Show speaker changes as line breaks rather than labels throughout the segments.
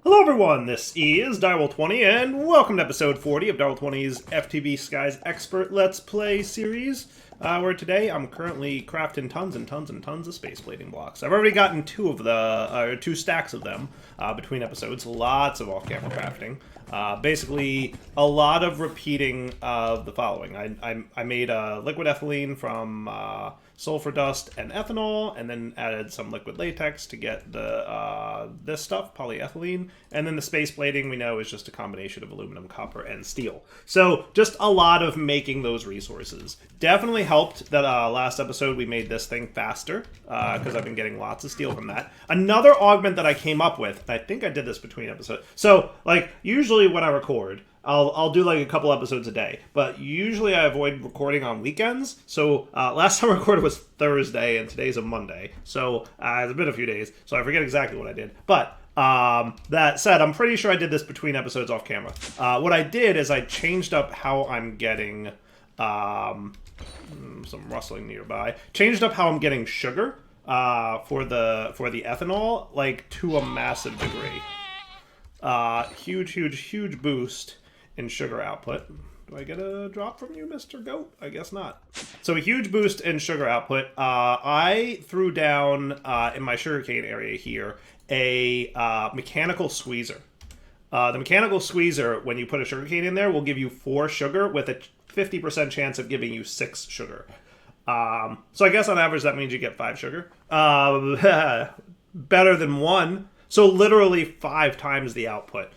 Hello everyone, this is Direwolf20 and welcome to episode 40 of Direwolf20's FTB Skies Expert Let's Play series, where today I'm currently crafting tons and tons and tons of space blading blocks. I've already gotten two stacks of them between episodes, lots of off-camera crafting. Basically, a lot of repeating of the following. I made liquid ethylene from sulfur dust and ethanol, and then added some liquid latex to get the this stuff, polyethylene. And then the space blading we know is just a combination of aluminum, copper, and steel. So just a lot of making those resources. Definitely helped that last episode we made this thing faster, because I've been getting lots of steel from that. Another augment that I came up with, and I think I did this between episodes. So, like, usually when I record, I'll do like a couple episodes a day, but usually I avoid recording on weekends. So last time I recorded was Thursday, and today's a Monday. So it's been a few days, so I forget exactly what I did. But that said, I'm pretty sure I did this between episodes off camera. What I did is I changed up how I'm getting some rustling nearby. Changed up how I'm getting sugar for the ethanol, like to a massive degree. Huge boost in sugar output. Do I get a drop from you, Mr. Goat? I guess not. So a huge boost in sugar output. I threw down in my sugarcane area here a mechanical squeezer. The mechanical squeezer, when you put a sugarcane in there, will give you 4 sugar with a 50% chance of giving you 6 sugar. So I guess on average that means you get 5 sugar. Better than 1. So literally 5 times the output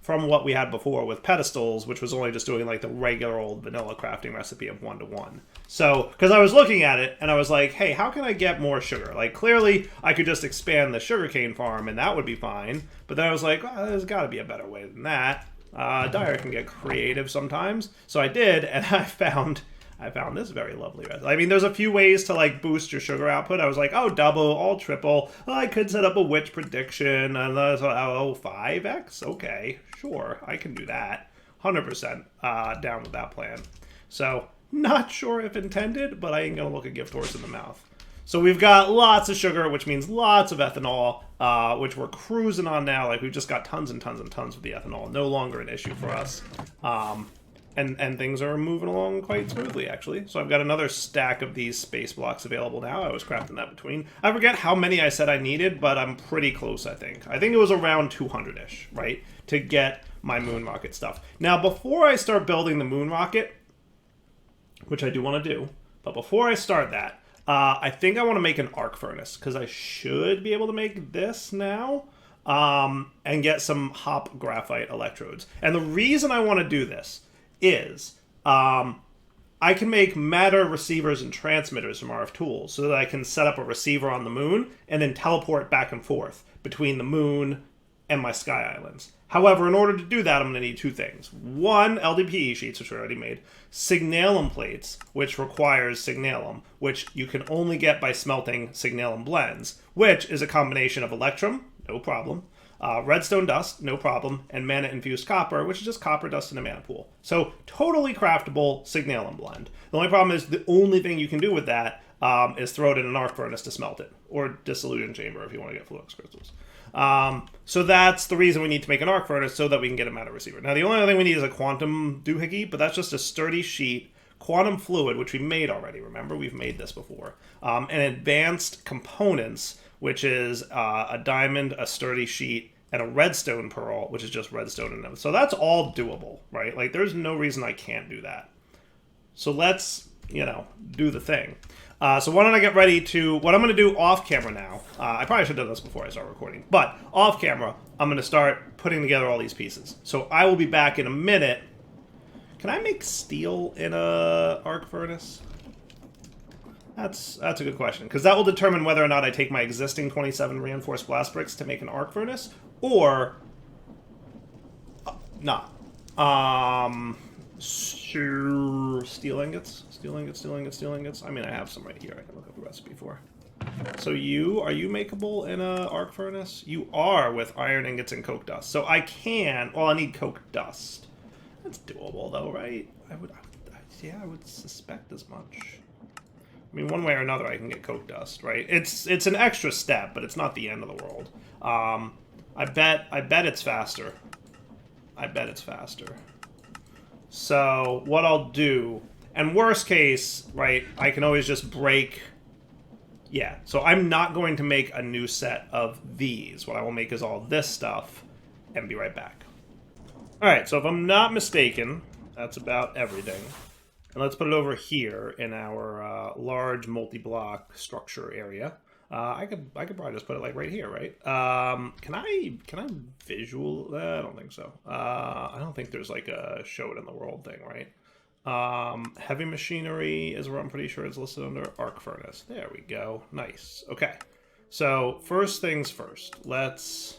from what we had before with pedestals, which was only just doing like the regular old vanilla crafting recipe of 1-to-1. So, because I was looking at it and I was like, hey, how can I get more sugar? Like, clearly I could just expand the sugarcane farm and that would be fine. But then I was like, well, there's got to be a better way than that. Dyer can get creative sometimes. So I did, and I found this very lovely recipe. I mean, there's a few ways to like boost your sugar output. I was like, oh, double, all triple. Well, I could set up a witch prediction, and oh, 5x? Okay, sure, I can do that. 100% down with that plan. So, not sure if intended, but I ain't gonna look a gift horse in the mouth. So we've got lots of sugar, which means lots of ethanol, which we're cruising on now. Like, we've just got tons and tons and tons of the ethanol. No longer an issue for us. And things are moving along quite smoothly, actually. So I've got another stack of these space blocks available now. I was crafting that between. I forget how many I said I needed, but I'm pretty close, I think. I think it was around 200-ish, right? To get my moon rocket stuff. Now, before I start building the moon rocket, which I do want to do, but before I start that, I think I want to make an arc furnace, because I should be able to make this now. And get some hop graphite electrodes. And the reason I want to do this is I can make matter receivers and transmitters from RF tools so that I can set up a receiver on the moon and then teleport back and forth between the moon and my sky islands. However, in order to do that, I'm going to need 2 things. 1, LDPE sheets, which we already made. Signalum plates, which requires signalum, which you can only get by smelting signalum blends, which is a combination of electrum, no problem, redstone dust, no problem, and mana-infused copper, which is just copper dust in a mana pool. So, totally craftable signalum blend. The only problem is the only thing you can do with that is throw it in an arc furnace to smelt it, or dissolution chamber if you want to get flux crystals. So that's the reason we need to make an arc furnace, so that we can get a matter receiver. Now, the only other thing we need is a quantum doohickey, but that's just a sturdy sheet, quantum fluid, which we made already, remember? We've made this before. And advanced components, which is a diamond, a sturdy sheet, and a redstone pearl, which is just redstone and so that's all doable, right? Like, there's no reason I can't do that. So let's, do the thing. So why don't I get ready to, what I'm going to do off camera now, I probably should have done this before I start recording, but off camera, I'm going to start putting together all these pieces. So I will be back in a minute. Can I make steel in a arc furnace? That's a good question, because that will determine whether or not I take my existing 27 reinforced blast bricks to make an arc furnace, or not. Steel ingots. I mean, I have some right here I can look up a recipe for. So are you makeable in a arc furnace? You are, with iron ingots and coke dust. So I can, well, I need coke dust. That's doable though, right? I would suspect as much. I mean, one way or another, I can get coke dust, right? It's an extra step, but it's not the end of the world. I bet it's faster. I bet it's faster. So what I'll do, and worst case, right, I can always just break. Yeah, so I'm not going to make a new set of these. What I will make is all this stuff and be right back. Alright, so if I'm not mistaken, that's about everything. And let's put it over here in our large multi-block structure area. I could probably just put it like right here, right? Can I visual? I don't think so. I don't think there's like a show it in the world thing, right? Heavy machinery is where I'm pretty sure it's listed under arc furnace. There we go. Nice. Okay. So first things first. Let's.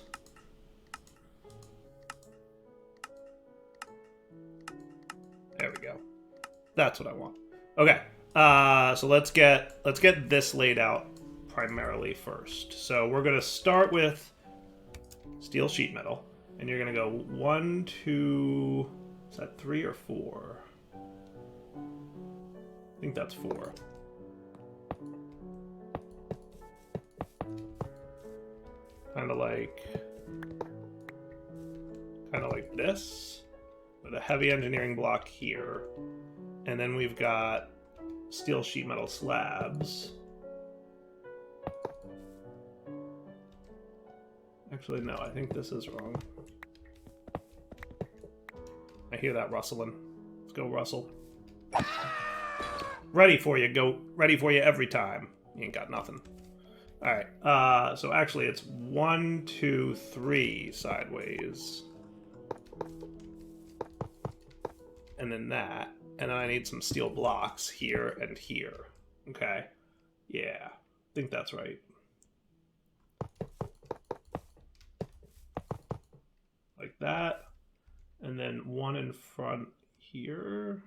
There we go. That's what I want. Okay. So let's get this laid out primarily first. So we're gonna start with steel sheet metal, and you're gonna go 1, 2. Is that 3 or 4? I think that's 4. Kind of like this, with a heavy engineering block here, and then we've got steel sheet metal slabs. Actually, no, I think this is wrong. I hear that rustling. Let's go, Russell. Ready for you, goat. Ready for you every time. You ain't got nothing. Alright, so actually it's 1, 2, 3 sideways. And then that. And then I need some steel blocks here and here. Okay. Yeah, I think that's right. Like that. And then one in front here.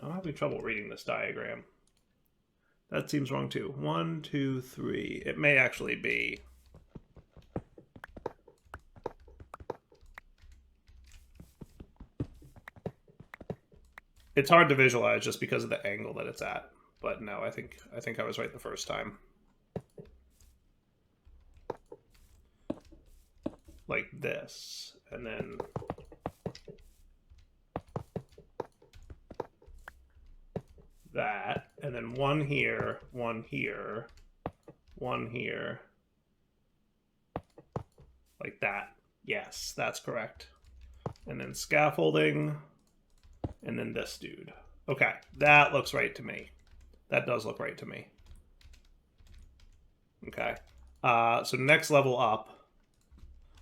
No, I'm having trouble reading this diagram. That seems wrong too. 1, 2, 3. It may actually be. It's hard to visualize just because of the angle that it's at. But no, I think I was right the first time. Like this. And then that, and then one here, one here, one here, like that. Yes, that's correct. And then scaffolding, and then this dude. Okay, that looks right to me. That does look right to me. Okay, so next level up,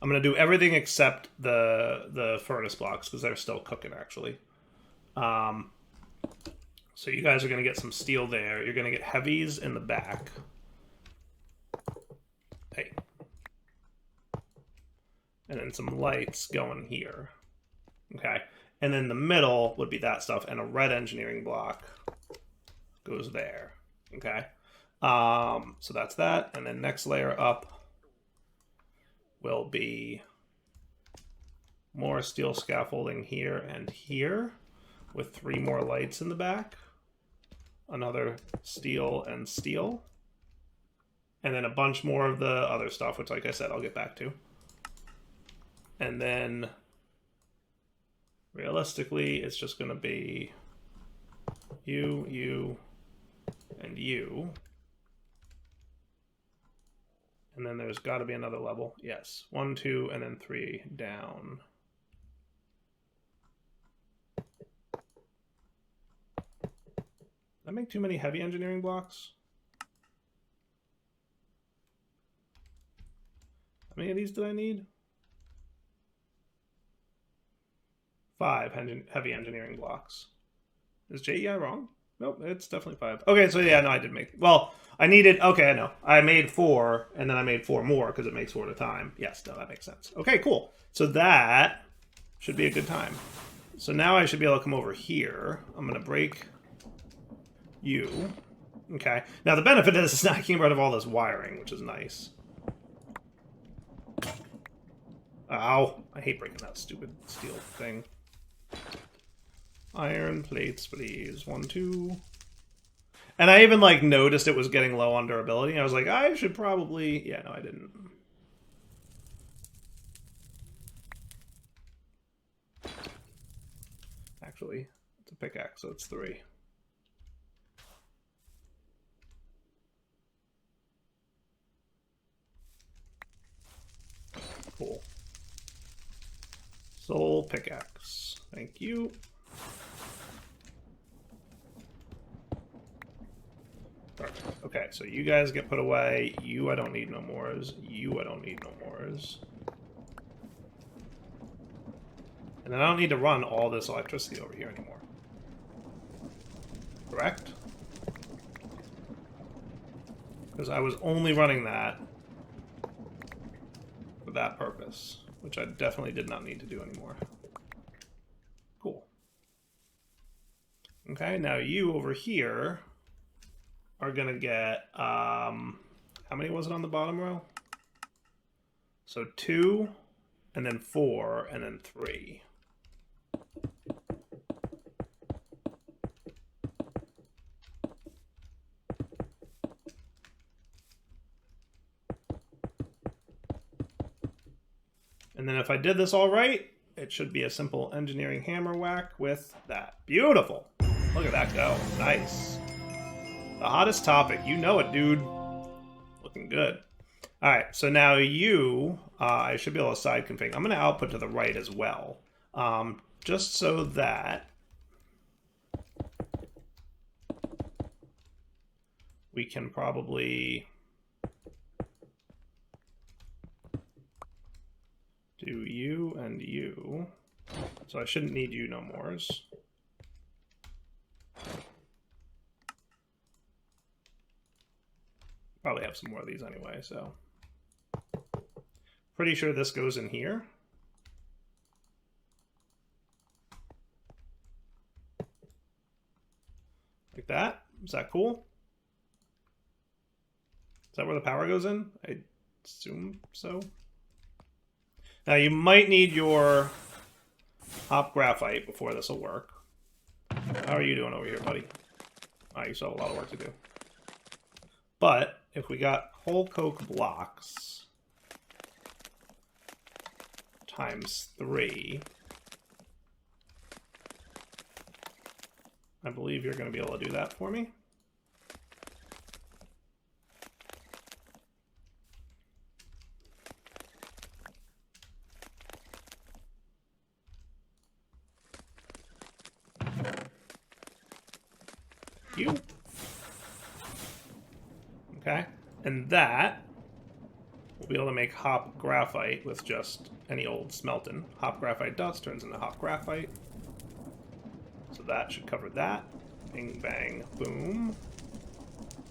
I'm gonna do everything except the furnace blocks because they're still cooking actually. So you guys are going to get some steel there. You're going to get heavies in the back. Hey. And then some lights going here. Okay. And then the middle would be that stuff. And a red engineering block goes there. Okay. So that's that. And then next layer up will be more steel scaffolding here and here with 3 more lights in the back. Another steel and steel. And then a bunch more of the other stuff, which, like I said, I'll get back to. And then, realistically, it's just going to be you, and you. And then there's got to be another level. Yes. 1, 2, and then 3 down. That make too many heavy engineering blocks? How many of these did I need? 5 heavy engineering blocks. Is JEI wrong? Nope, it's definitely 5. Okay, so yeah, no, I did make... Well, I needed... Okay, I know. I made 4, and then I made 4 more because it makes 4 at a time. Yes, no, that makes sense. Okay, cool. So that should be a good time. So now I should be able to come over here. I'm going to break... you. Okay. Now the benefit is it's not getting rid of all this wiring, which is nice. Ow. I hate breaking that stupid steel thing. Iron plates, please. 1, 2. And I even, like, noticed it was getting low on durability. I was like, I should probably... Yeah, no, I didn't. actually. It's a pickaxe, so it's 3. Cool. Soul pickaxe. Thank you. Perfect. Okay, so you guys get put away. You, I don't need no mores. You, I don't need no mores. And then I don't need to run all this electricity over here anymore. Correct? Because I was only running that for that purpose, which I definitely did not need to do anymore. Cool. Okay, now you over here are going to get, how many was it on the bottom row? So 2, and then 4, and then 3. And then if I did this all right, it should be a simple engineering hammer whack with that. Beautiful. Look at that go. Nice. The hottest topic. You know it, dude. Looking good. All right, so now you, I should be able to side config. I'm going to output to the right as well, just so that we can probably do you and you. So I shouldn't need you no mores. Probably have some more of these anyway, so. Pretty sure this goes in here. Like that. Is that cool? Is that where the power goes in? I assume so. Now you might need your hop graphite before this will work. How are you doing over here, buddy? Oh, you still have a lot of work to do. But if we got whole coke blocks times 3, I believe you're going to be able to do that for me. You. Okay, and that we'll be able to make hop graphite with just any old smelting. Hop graphite dust turns into hop graphite. So that should cover that. Bing, bang, boom.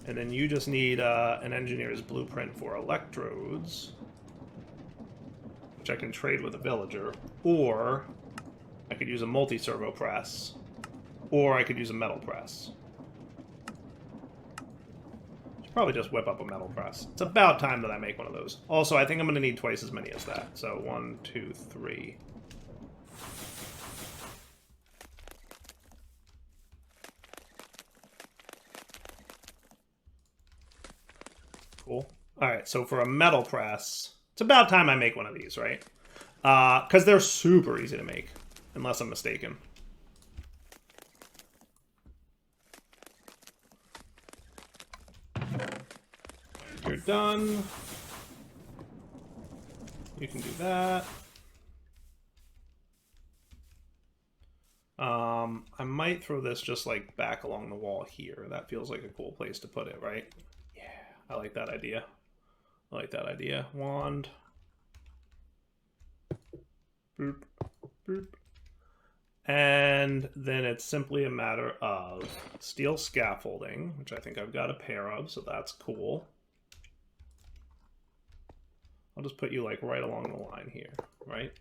And then you just need an engineer's blueprint for electrodes, which I can trade with a villager, or I could use a multi-servo press, or I could use a metal press. Probably just whip up a metal press. It's about time that I make one of those. Also, I think I'm going to need twice as many as that. So 1, 2, 3. Cool. All right, so for a metal press, it's about time I make one of these, right? Because they're super easy to make, unless I'm mistaken. You're done. You can do that. I might throw this just like back along the wall here. That feels like a cool place to put it, right? Yeah, I like that idea. I like that idea. Wand. Boop, boop. And then it's simply a matter of steel scaffolding, which I think I've got a pair of, so that's cool. I'll just put you like right along the line here, right?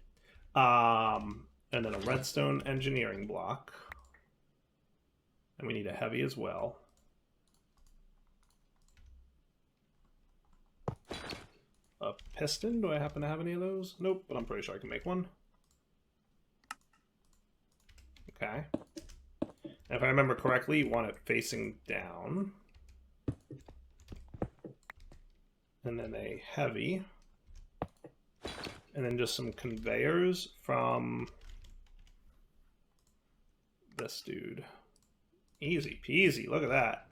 And then a redstone engineering block. And we need a heavy as well. A piston, do I happen to have any of those? Nope, but I'm pretty sure I can make one. Okay. And if I remember correctly, you want it facing down. And then a heavy. And then just some conveyors from this dude. Easy peasy. Look at that.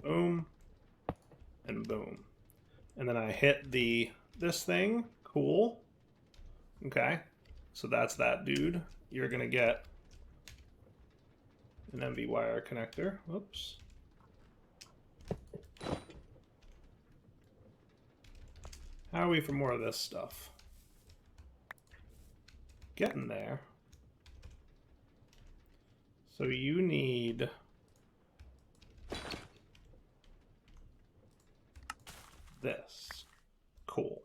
Boom. And boom. And then I hit this thing. Cool. Okay. So that's that dude. You're going to get an MV wire connector. Whoops. How are we for more of this stuff? Getting there. So you need this. Cool.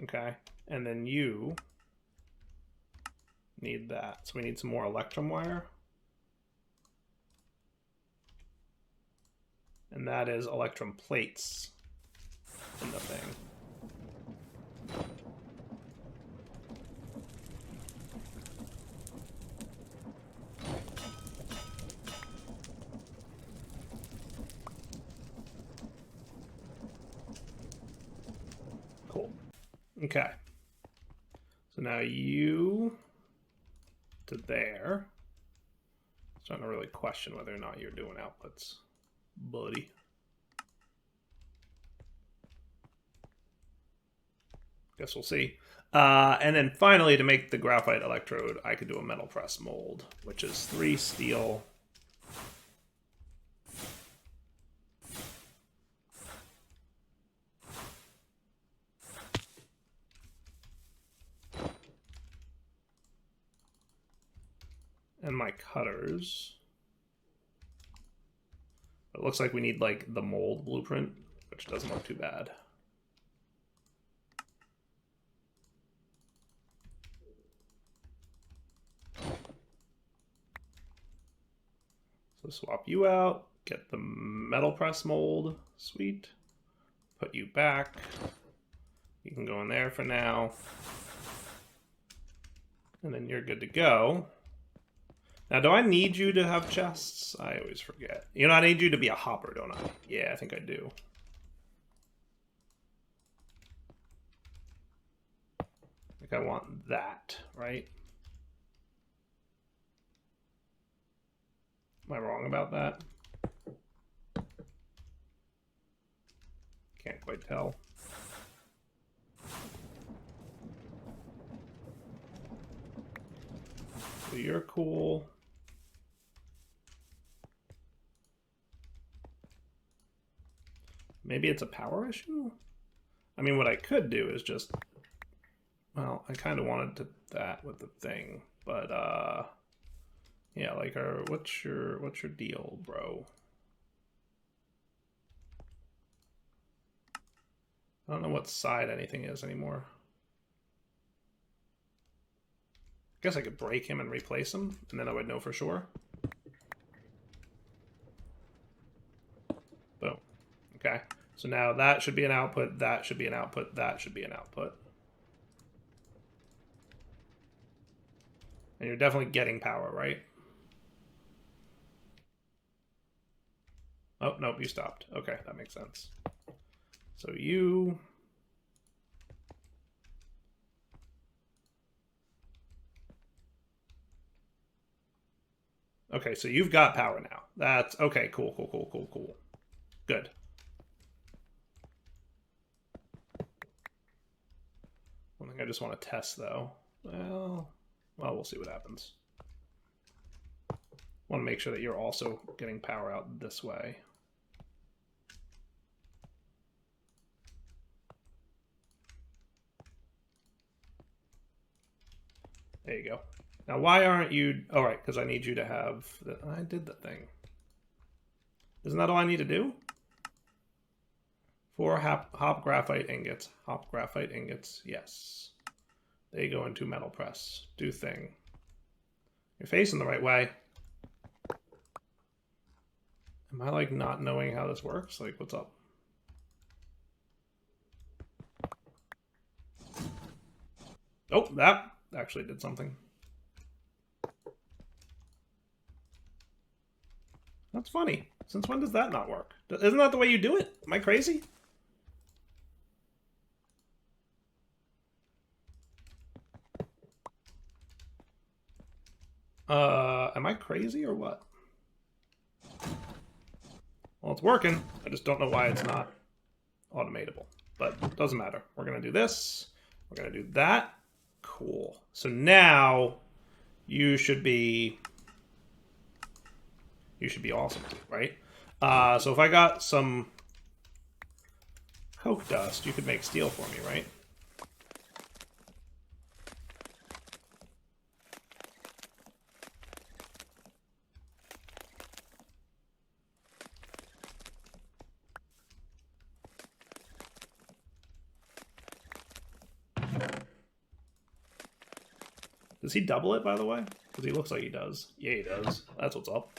Okay. And then you need that. So we need some more electrum wire. And that is electrum plates in the thing. Cool. Okay. So now you to there. Starting to really question whether or not you're doing outputs, buddy. Guess we'll see. And then finally, to make the graphite electrode, I could do a metal press mold, which is 3 steel. And my cutters. It looks like we need like the mold blueprint, which doesn't look too bad. So swap you out, get the metal press mold, sweet. Put you back. You can go in there for now. And then you're good to go. Now, do I need you to have chests? I always forget. You know, I need you to be a hopper, don't I? Yeah, I think I do. I think I want that, right? Am I wrong about that? Can't quite tell. So you're cool. Maybe it's a power issue? I mean, what I could do is just... Well, I kind of wanted that with the thing, but, yeah, like, what's your deal, bro? I don't know what side anything is anymore. I guess I could break him and replace him, and then I would know for sure. Boom. Okay. So now that should be an output, that should be an output, that should be an output. And you're definitely getting power, right? Oh, nope, you stopped. Okay, that makes sense. So you... Okay, so you've got power now. That's... Okay, cool. Good. One thing I just want to test, though. Well, we'll see what happens. Want to make sure that you're also getting power out this way. There you go. Now, why aren't you... Oh, right, because I need you to have... I did the thing. Isn't that all I need to do? 4 hop graphite ingots. Hop graphite ingots, yes. They go into metal press. Do thing. You're facing the right way. Am I, like, not knowing how this works? Like, what's up? Oh, that actually did something. That's funny. Since when does that not work? Isn't that the way you do it? Am I crazy? Am I crazy or what? Well, it's working. I just don't know why it's not automatable. But it doesn't matter. We're going to do this. We're going to do that. Cool. So now you should be awesome, right? So if I got some coke dust, you could make steel for me, right? Does he double it, by the way? Because he looks like he does. Yeah, he does. That's what's up.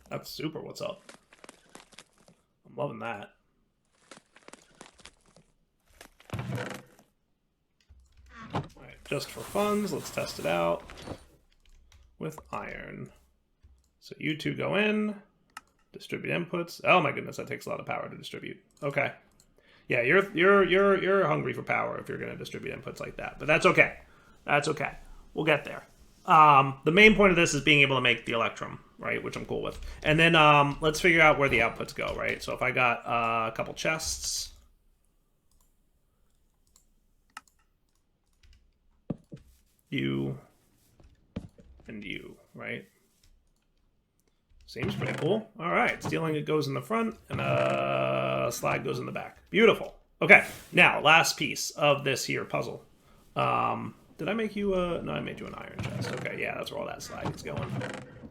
That's super what's up. I'm loving that. Alright, just for funds, let's test it out with iron. So you two go in, distribute inputs. Oh my goodness, that takes a lot of power to distribute. Okay. Yeah, you're hungry for power if you're going to distribute inputs like that, but that's okay. That's okay. We'll get there. The main point of this is being able to make the electrum, right? Which I'm cool with. And then let's figure out where the outputs go, right? So if I got a couple chests, you and you, right? Seems pretty cool. All right, stealing it goes in the front, and slag goes in the back. Beautiful. Okay, now last piece of this here puzzle. Did I make you a... No, I made you an iron chest. Okay, yeah, that's where all that slag is going.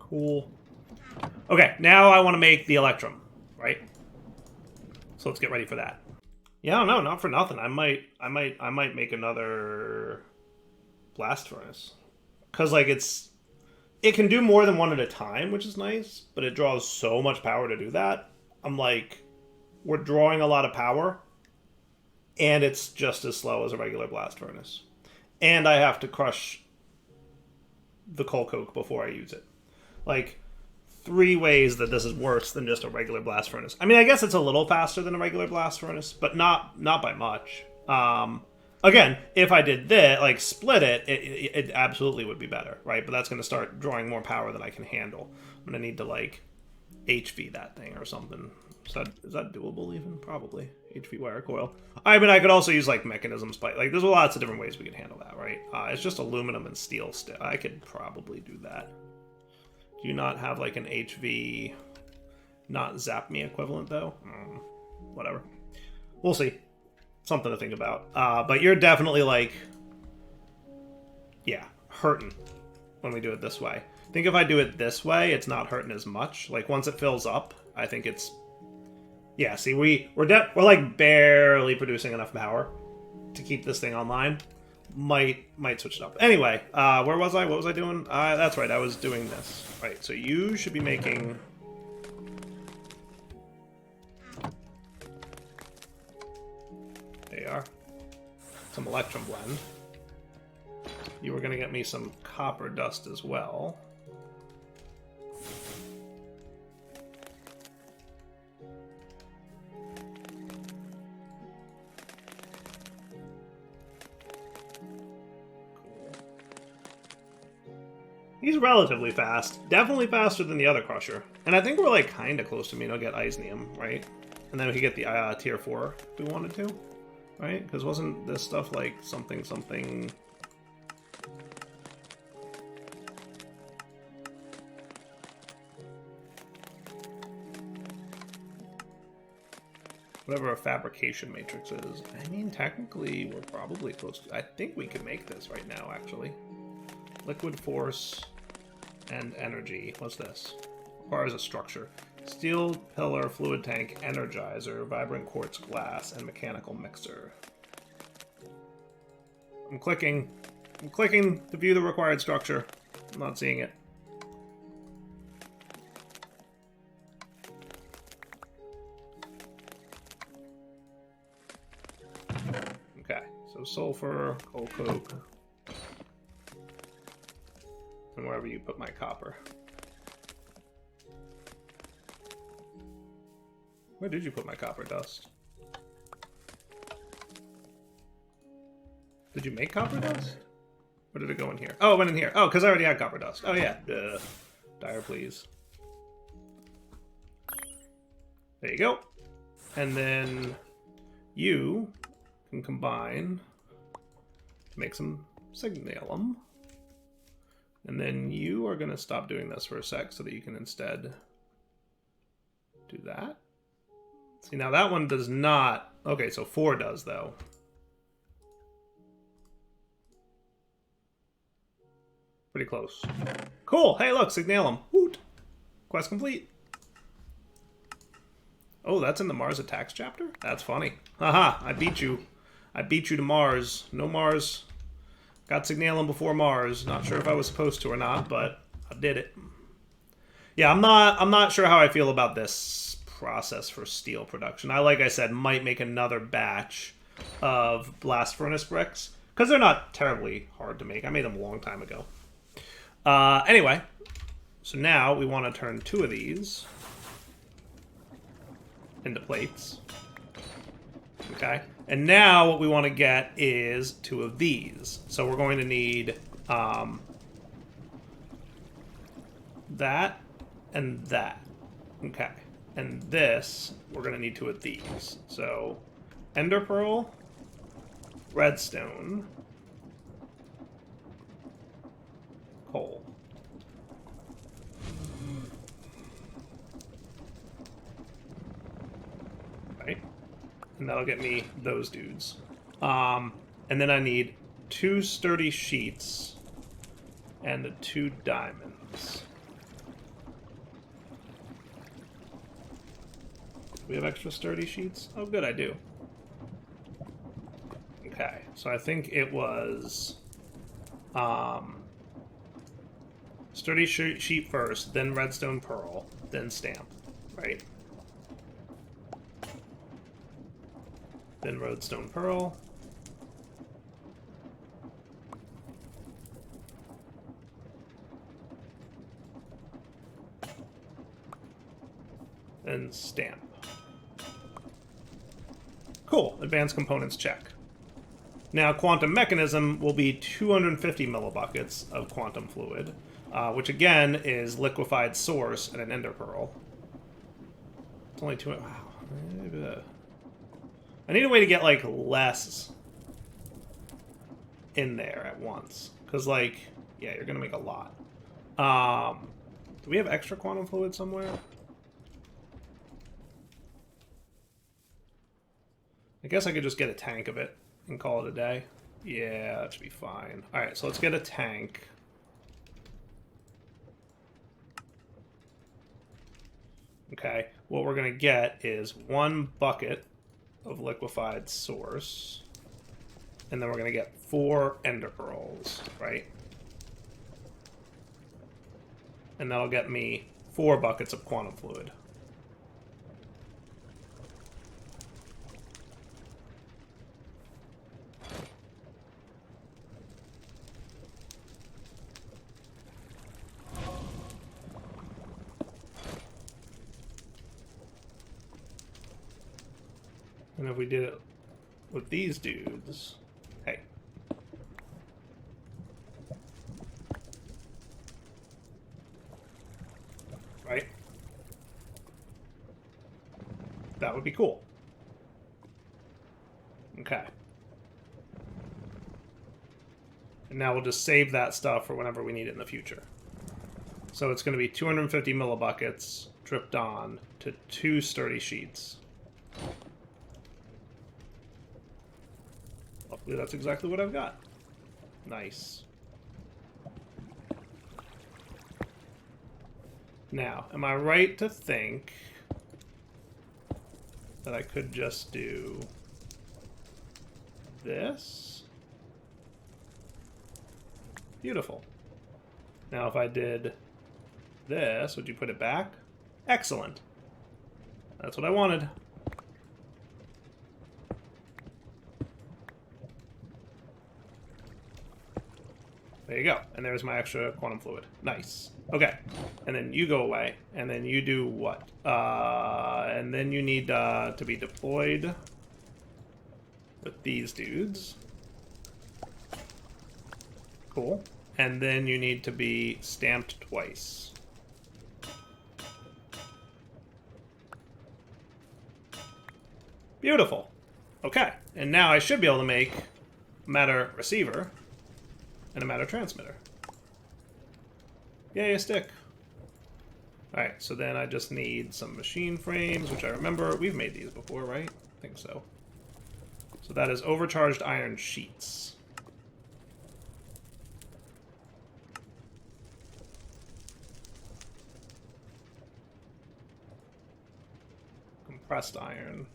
Cool. Okay, now I want to make the electrum, right? So let's get ready for that. Yeah, no, not for nothing. I might make another blast furnace. Because, like, it can do more than one at a time, which is nice, but it draws so much power to do that. I'm like, we're drawing a lot of power, and it's just as slow as a regular blast furnace. And I have to crush the coal coke before I use it. Like, 3 ways that this is worse than just a regular blast furnace. I mean, I guess it's a little faster than a regular blast furnace, but not by much. Again, if I did this, like split it absolutely would be better, right? But that's going to start drawing more power than I can handle. I'm going to need to, like, HV that thing or something. Is that doable even? Probably. HV wire coil. I mean, I could also use, like, mechanism spike. Like, there's lots of different ways we can handle that, right? It's just aluminum and steel still. I could probably do that. Do you not have, like, an HV not zap me equivalent, though? Whatever. We'll see. Something to think about. But you're definitely, like, yeah, hurting when we do it this way. I think if I do it this way, it's not hurting as much. Like, once it fills up, I think it's... Yeah, see, we're like barely producing enough power to keep this thing online. Might switch it up. Anyway, where was I? What was I doing? That's right, I was doing this. Right, so you should be making... There you are. Some electrum blend. You were going to get me some copper dust as well. He's relatively fast. Definitely faster than the other Crusher. And I think we're, like, kind of close to me to get Isnium, right? And then we could get the tier 4 if we wanted to, right? Because wasn't this stuff, like, something... Whatever a fabrication matrix is. I mean, technically, we're probably close to... I think we could make this right now, actually. Liquid force and energy. What's this? Requires a structure. Steel pillar, fluid tank, energizer, vibrant quartz glass, and mechanical mixer. I'm clicking to view the required structure. I'm not seeing it. Okay, so sulfur, coal coke, and wherever you put my copper. Where did you put my copper dust? Did you make copper dust? Or did it go in here? Oh, it went in here. Oh, because I already had copper dust. Oh, yeah. Dire, please. There you go. And then you can combine to make some signalum. And then you are going to stop doing this for a sec so that you can instead do that. See, now that one does not... Okay, so 4 does, though. Pretty close. Cool. Hey, look, signalum. Woot. Quest complete. Oh, that's in the Mars Attacks chapter? That's funny. Haha, I beat you. I beat you to Mars. No Mars. Got signalum before Mars. Not sure if I was supposed to or not, but I did it. Yeah, I'm not sure how I feel about this process for steel production. Like I said, might make another batch of blast furnace bricks because they're not terribly hard to make. I made them a long time ago. Anyway, so now we want to turn 2 of these into plates. Okay, and now what we want to get is 2 of these. So we're going to need that and that. Okay, and this, we're going to need 2 of these. So ender pearl, redstone, coal. Right? And that'll get me those dudes. And then I need 2 sturdy sheets and 2 diamonds. Do we have extra sturdy sheets? Oh, good, I do. Okay, so I think it was sturdy sheet first, then redstone pearl, then stamp, right? Then redstone pearl. Then stamp. Cool, advanced components check. Now, quantum mechanism will be 250 millibuckets of quantum fluid, which again is liquefied source and an ender pearl. It's only 2. Wow. I need a way to get, like, less in there at once. Because, like, yeah, you're going to make a lot. Do we have extra quantum fluid somewhere? I guess I could just get a tank of it and call it a day. Yeah, that should be fine. Alright, so let's get a tank. Okay, what we're going to get is 1 bucket of liquefied source. And then we're going to get 4 ender pearls, right? And that'll get me 4 buckets of quantum fluid. And if we did it with these dudes, hey. Right? That would be cool. Okay. And now we'll just save that stuff for whenever we need it in the future. So it's going to be 250 millibuckets dripped on to 2 sturdy sheets. Hopefully that's exactly what I've got. Nice. Now, am I right to think that I could just do this? Beautiful. Now, if I did this, would you put it back? Excellent. That's what I wanted. There you go. And there's my extra quantum fluid. Nice. Okay. And then you go away. And then you do what? And then you need to be deployed with these dudes. Cool. And then you need to be stamped twice. Beautiful. Okay. And now I should be able to make a matter receiver and a matter transmitter. Yay, a stick. Alright, so then I just need some machine frames, which I remember we've made these before, right? I think so. So that is overcharged iron sheets. Compressed iron.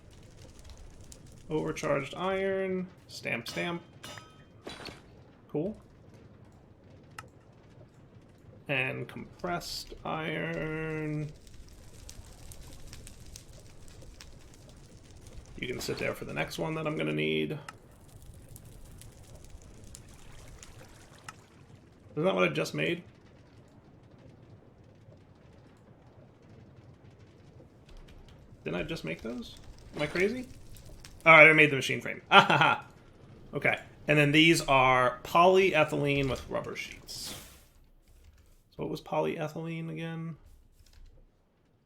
Overcharged iron. Stamp, stamp. Cool. And compressed iron. You can sit there for the next one that I'm going to need. Isn't that what I just made? Didn't I just make those? Am I crazy? Alright, I made the machine frame. Ah, okay. And then these are polyethylene with rubber sheets. So what was polyethylene again?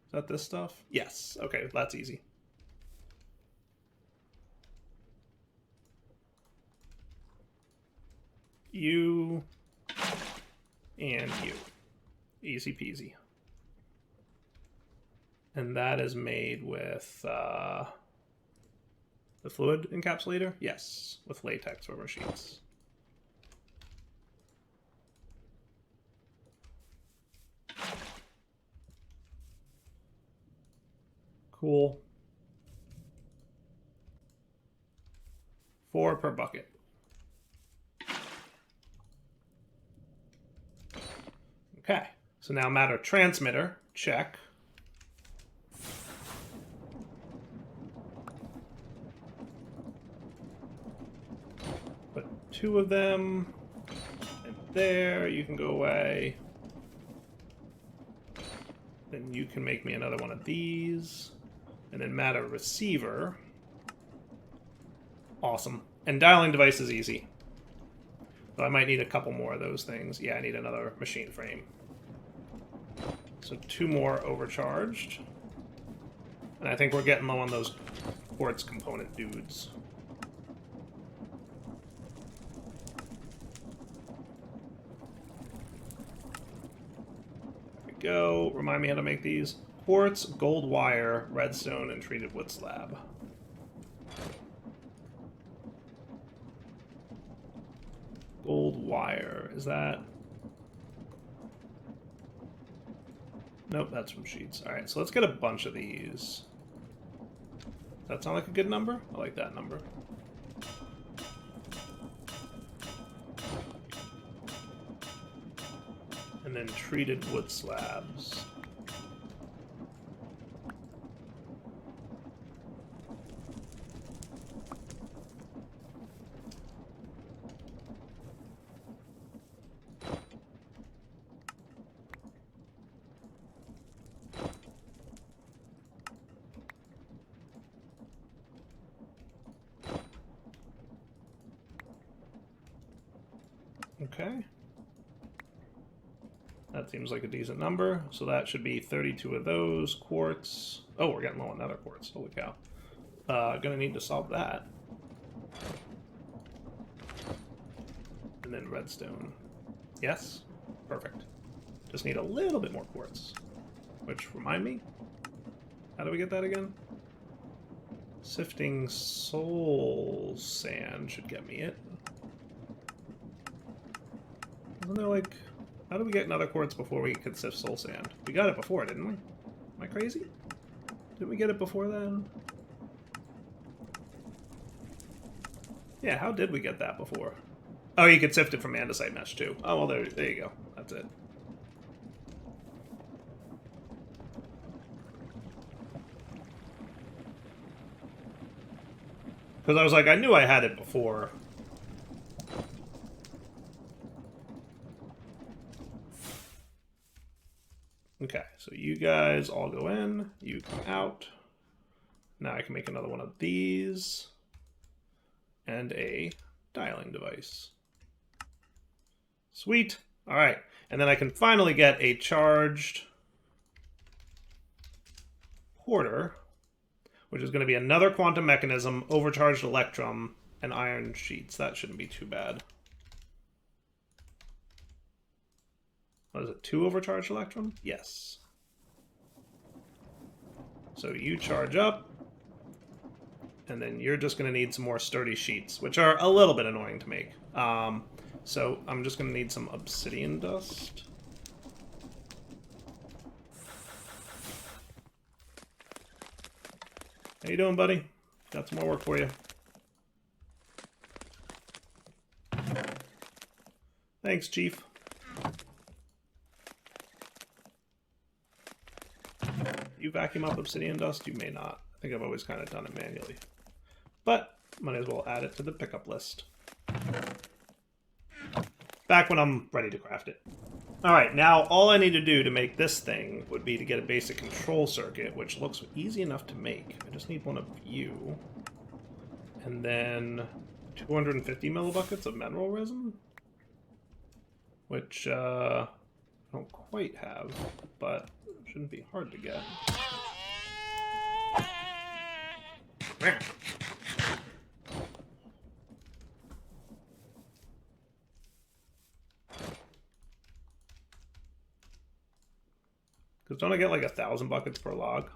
Is that this stuff? Yes. Okay, that's easy. You and you. Easy peasy. And that is made with the fluid encapsulator? Yes, with latex rubber sheets. Cool. 4 per bucket. Okay, so now matter transmitter, check. Put 2 of them, and there, you can go away. Then you can make me another one of these. And then matter receiver. Awesome. And dialing device is easy. So I might need a couple more of those things. Yeah, I need another machine frame. So 2 more overcharged. And I think we're getting low on those quartz component dudes. There we go. Remind me how to make these. Quartz, gold wire, redstone, and treated wood slab. Gold wire. Is that... Nope, that's from sheets. Alright, so let's get a bunch of these. Does that sound like a good number? I like that number. And then treated wood slabs. Okay. That seems like a decent number. So that should be 32 of those quartz. Oh, we're getting low on nether quartz. Holy cow. Gonna need to solve that. And then redstone. Yes? Perfect. Just need a little bit more quartz. Which, remind me? How do we get that again? Sifting soul sand should get me it. Wasn't there like... How did we get another quartz before we could sift soul sand? We got it before, didn't we? Am I crazy? Didn't we get it before then? Yeah, how did we get that before? Oh, you could sift it from andesite mesh too. Oh, well, there you go. That's it. Because I was like, I knew I had it before. Okay, so you guys all go in, you come out. Now I can make another one of these. And a dialing device. Sweet. All right. And then I can finally get a charged porter, which is going to be another quantum mechanism, overcharged electrum, and iron sheets. That shouldn't be too bad. What is it, 2 overcharged electrum? Yes. So you charge up, and then you're just going to need some more sturdy sheets, which are a little bit annoying to make. So I'm just going to need some obsidian dust. How you doing, buddy? Got some more work for you. Thanks, Chief. You vacuum up obsidian dust? You may not. I think I've always kind of done it manually. But might as well add it to the pickup list. Back when I'm ready to craft it. Alright, now all I need to do to make this thing would be to get a basic control circuit, which looks easy enough to make. I just need one of you. And then 250 millibuckets of mineral resin, which I don't quite have, but shouldn't be hard to get. Because don't I get like 1,000 buckets per log?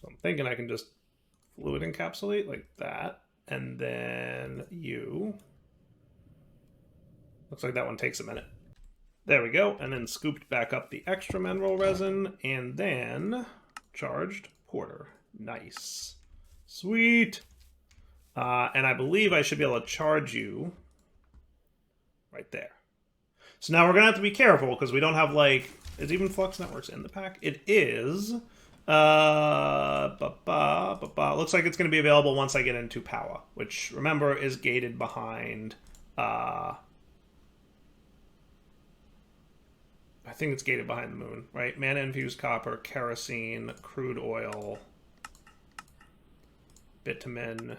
So I'm thinking I can just fluid encapsulate like that. And then you. Looks like that one takes a minute. There we go. And then scooped back up the extra mineral resin. And then charged porter. Nice. Sweet. And I believe I should be able to charge you right there. So now we're going to have to be careful because we don't have, like... Is even Flux Networks in the pack? It is. Looks like it's going to be available once I get into Power, which, remember, is gated behind... I think it's gated behind the moon, right? Mana-infused copper, kerosene, crude oil, bitumen.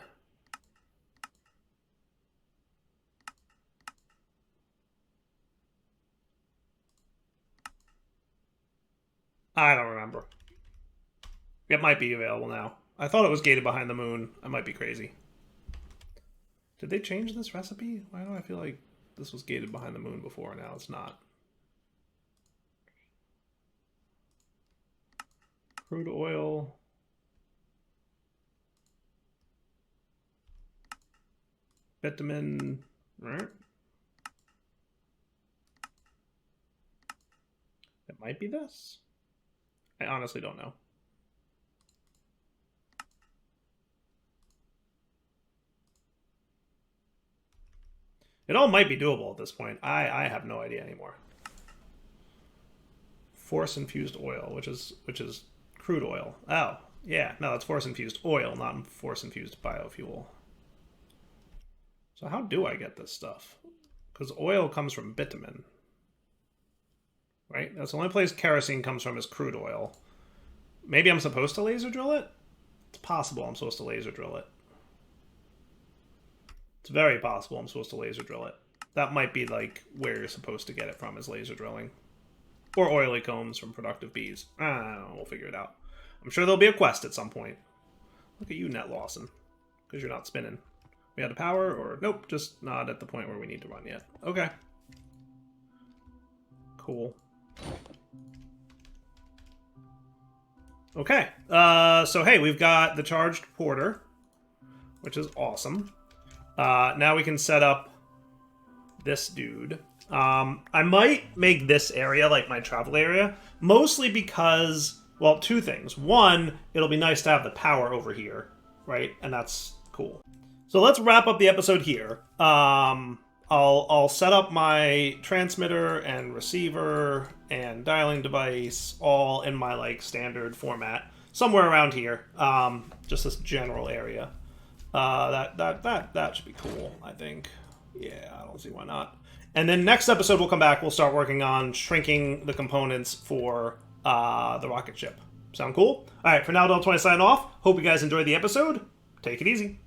I don't remember. It might be available now. I thought it was gated behind the moon. I might be crazy. Did they change this recipe? Why do I feel like this was gated behind the moon before and now it's not? Crude oil. Bitumen. Right. It might be this. I honestly don't know. It all might be doable at this point. I have no idea anymore. Force infused oil, which is crude oil. Oh, yeah. No, that's force infused oil, not force infused biofuel. So how do I get this stuff? Because oil comes from bitumen. Right? That's the only place kerosene comes from is crude oil. Maybe I'm supposed to laser drill it? It's possible I'm supposed to laser drill it. It's very possible I'm supposed to laser drill it. That might be like where you're supposed to get it from is laser drilling. Or oily combs from productive bees. I don't know, we'll figure it out. I'm sure there'll be a quest at some point. Look at you, Net Lawson. Because you're not spinning. We had a power, or nope, just not at the point where we need to run yet. Okay. Cool. Okay. So hey, we've got the charged porter, which is awesome. Now we can set up this dude. I might make this area like my travel area, mostly because, well, two things. One, it'll be nice to have the power over here, right? And that's cool. So let's wrap up the episode here. I'll set up my transmitter and receiver and dialing device all in my like standard format, somewhere around here. Just this general area. That should be cool, I think. Yeah, I don't see why not. And then next episode we'll come back, we'll start working on shrinking the components for the rocket ship. Sound cool? Alright, for now, Del20 sign off. Hope you guys enjoyed the episode. Take it easy.